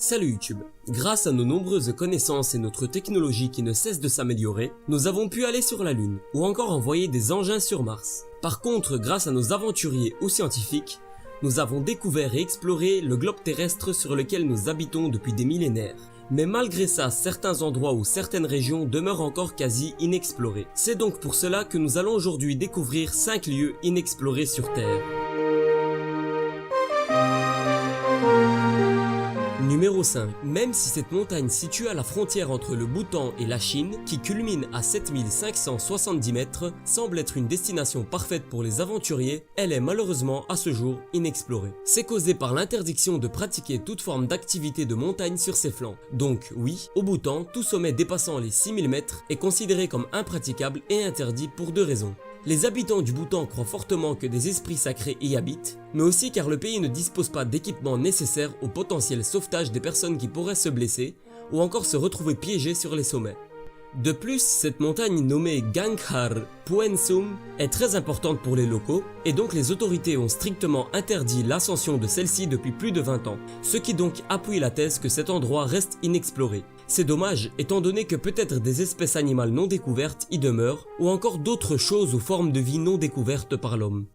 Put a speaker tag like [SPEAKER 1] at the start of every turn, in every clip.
[SPEAKER 1] Salut YouTube. Grâce à nos nombreuses connaissances et notre technologie qui ne cesse de s'améliorer, nous avons pu aller sur la Lune ou encore envoyer des engins sur Mars. Par contre, grâce à nos aventuriers ou scientifiques, nous avons découvert et exploré le globe terrestre sur lequel nous habitons depuis des millénaires. Mais malgré ça, certains endroits ou certaines régions demeurent encore quasi inexplorés. C'est donc pour cela que nous allons aujourd'hui découvrir 5 lieux inexplorés sur Terre. Numéro 5. Même si cette montagne située à la frontière entre le Bhoutan et la Chine, qui culmine à 7570 mètres, semble être une destination parfaite pour les aventuriers, elle est malheureusement à ce jour inexplorée. C'est causé par l'interdiction de pratiquer toute forme d'activité de montagne sur ses flancs. Donc oui, au Bhoutan, tout sommet dépassant les 6000 mètres est considéré comme impraticable et interdit pour deux raisons. Les habitants du Bhoutan croient fortement que des esprits sacrés y habitent, mais aussi car le pays ne dispose pas d'équipements nécessaires au potentiel sauvetage des personnes qui pourraient se blesser ou encore se retrouver piégées sur les sommets. De plus, cette montagne nommée Ganghar Puensum est très importante pour les locaux et donc les autorités ont strictement interdit l'ascension de celle-ci depuis plus de 20 ans, ce qui donc appuie la thèse que cet endroit reste inexploré. C'est dommage étant donné que peut-être des espèces animales non découvertes y demeurent ou encore d'autres choses ou formes de vie non découvertes par l'homme.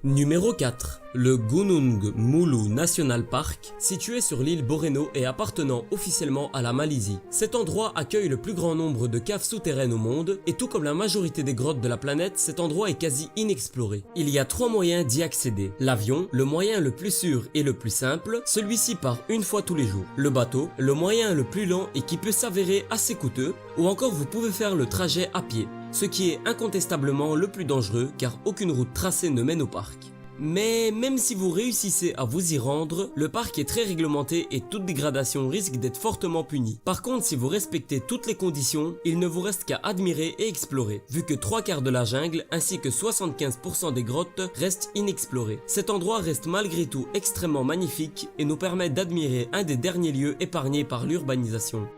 [SPEAKER 1] Numéro 4. Le Gunung Mulu National Park, situé sur l'île Borneo et appartenant officiellement à la Malaisie. Cet endroit accueille le plus grand nombre de caves souterraines au monde et tout comme la majorité des grottes de la planète, cet endroit est quasi inexploré. Il y a 3 moyens d'y accéder. L'avion, le moyen le plus sûr et le plus simple, celui-ci part une fois tous les jours. Le bateau, le moyen le plus lent et qui peut s'avérer assez coûteux, ou encore vous pouvez faire le trajet à pied, ce qui est incontestablement le plus dangereux car aucune route tracée ne mène au parc. Mais même si vous réussissez à vous y rendre, le parc est très réglementé et toute dégradation risque d'être fortement punie. Par contre, si vous respectez toutes les conditions, il ne vous reste qu'à admirer et explorer, vu que 3/4 de la jungle ainsi que 75% des grottes restent inexplorées. Cet endroit reste malgré tout extrêmement magnifique et nous permet d'admirer un des derniers lieux épargnés par l'urbanisation.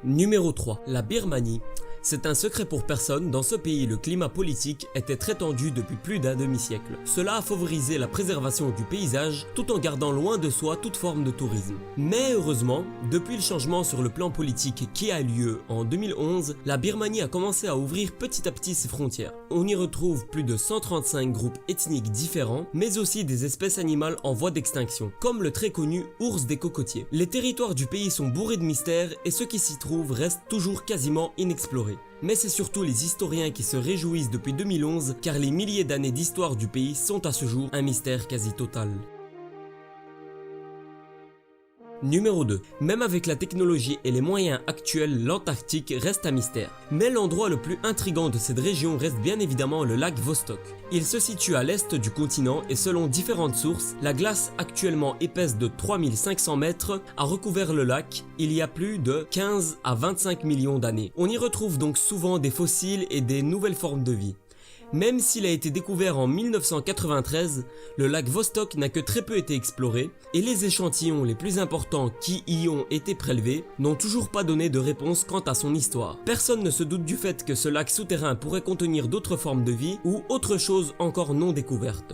[SPEAKER 1] Numéro 3. La Birmanie. C'est un secret pour personne, dans ce pays le climat politique était très tendu depuis plus d'un demi-siècle. Cela a favorisé la préservation du paysage tout en gardant loin de soi toute forme de tourisme. Mais heureusement, depuis le changement sur le plan politique qui a eu lieu en 2011, la Birmanie a commencé à ouvrir petit à petit ses frontières. On y retrouve plus de 135 groupes ethniques différents, mais aussi des espèces animales en voie d'extinction, comme le très connu ours des cocotiers. Les territoires du pays sont bourrés de mystères et ce qui s'y trouve reste toujours quasiment inexploré. Mais c'est surtout les historiens qui se réjouissent depuis 2011 car les milliers d'années d'histoire du pays sont à ce jour un mystère quasi total. Numéro 2. Même avec la technologie et les moyens actuels, l'Antarctique reste un mystère. Mais l'endroit le plus intriguant de cette région reste bien évidemment le lac Vostok. Il se situe à l'est du continent et selon différentes sources, la glace actuellement épaisse de 3500 mètres a recouvert le lac il y a plus de 15 à 25 millions d'années. On y retrouve donc souvent des fossiles et des nouvelles formes de vie. Même s'il a été découvert en 1993, le lac Vostok n'a que très peu été exploré et les échantillons les plus importants qui y ont été prélevés n'ont toujours pas donné de réponse quant à son histoire. Personne ne se doute du fait que ce lac souterrain pourrait contenir d'autres formes de vie ou autre chose encore non découverte.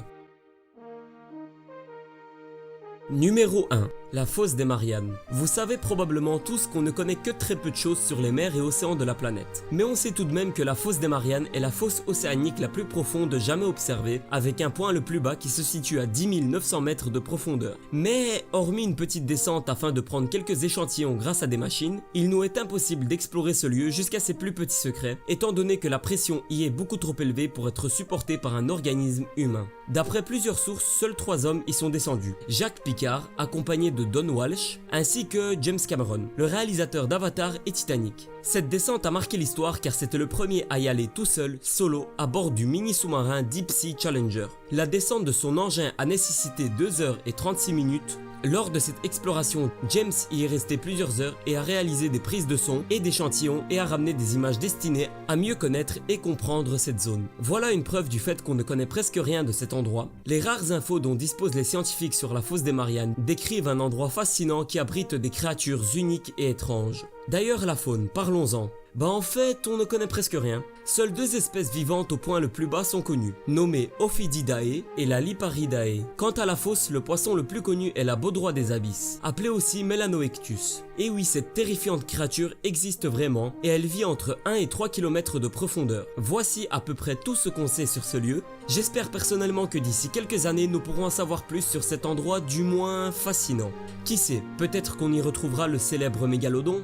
[SPEAKER 1] Numéro 1. La fosse des Mariannes. Vous savez probablement tous qu'on ne connaît que très peu de choses sur les mers et océans de la planète. Mais on sait tout de même que la fosse des Mariannes est la fosse océanique la plus profonde jamais observée, avec un point le plus bas qui se situe à 10 900 mètres de profondeur. Mais hormis une petite descente afin de prendre quelques échantillons grâce à des machines, il nous est impossible d'explorer ce lieu jusqu'à ses plus petits secrets, étant donné que la pression y est beaucoup trop élevée pour être supportée par un organisme humain. D'après plusieurs sources, seuls 3 hommes y sont descendus. Jacques Piccard, accompagné de Don Walsh, ainsi que James Cameron, le réalisateur d'Avatar et Titanic. Cette descente a marqué l'histoire car c'était le premier à y aller tout seul, solo, à bord du mini sous-marin Deep Sea Challenger. La descente de son engin a nécessité 2 heures et 36 minutes. Lors de cette exploration, James y est resté plusieurs heures et a réalisé des prises de son et d'échantillons et a ramené des images destinées à mieux connaître et comprendre cette zone. Voilà une preuve du fait qu'on ne connaît presque rien de cet endroit. Les rares infos dont disposent les scientifiques sur la fosse des Mariannes décrivent un endroit fascinant qui abrite des créatures uniques et étranges. D'ailleurs la faune, parlons-en. Bah en fait, on ne connaît presque rien. Seules 2 espèces vivantes au point le plus bas sont connues, nommées Ophidiidae et la Liparidae. Quant à la fosse, le poisson le plus connu est la baudroie des abysses, appelée aussi Melanoectus. Et oui, cette terrifiante créature existe vraiment et elle vit entre 1 et 3 km de profondeur. Voici à peu près tout ce qu'on sait sur ce lieu. J'espère personnellement que d'ici quelques années, nous pourrons en savoir plus sur cet endroit du moins fascinant. Qui sait, peut-être qu'on y retrouvera le célèbre mégalodon.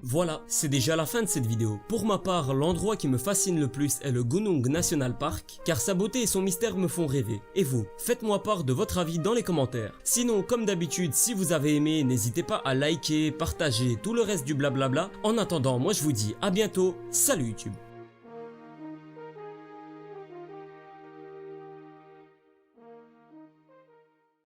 [SPEAKER 1] Voilà, c'est déjà la fin de cette vidéo. Pour ma part, l'endroit qui me fascine le plus est le Gunung National Park, car sa beauté et son mystère me font rêver. Et vous, faites-moi part de votre avis dans les commentaires. Sinon, comme d'habitude, si vous avez aimé, n'hésitez pas à liker, partager, tout le reste du blablabla. En attendant, moi je vous dis à bientôt, salut YouTube.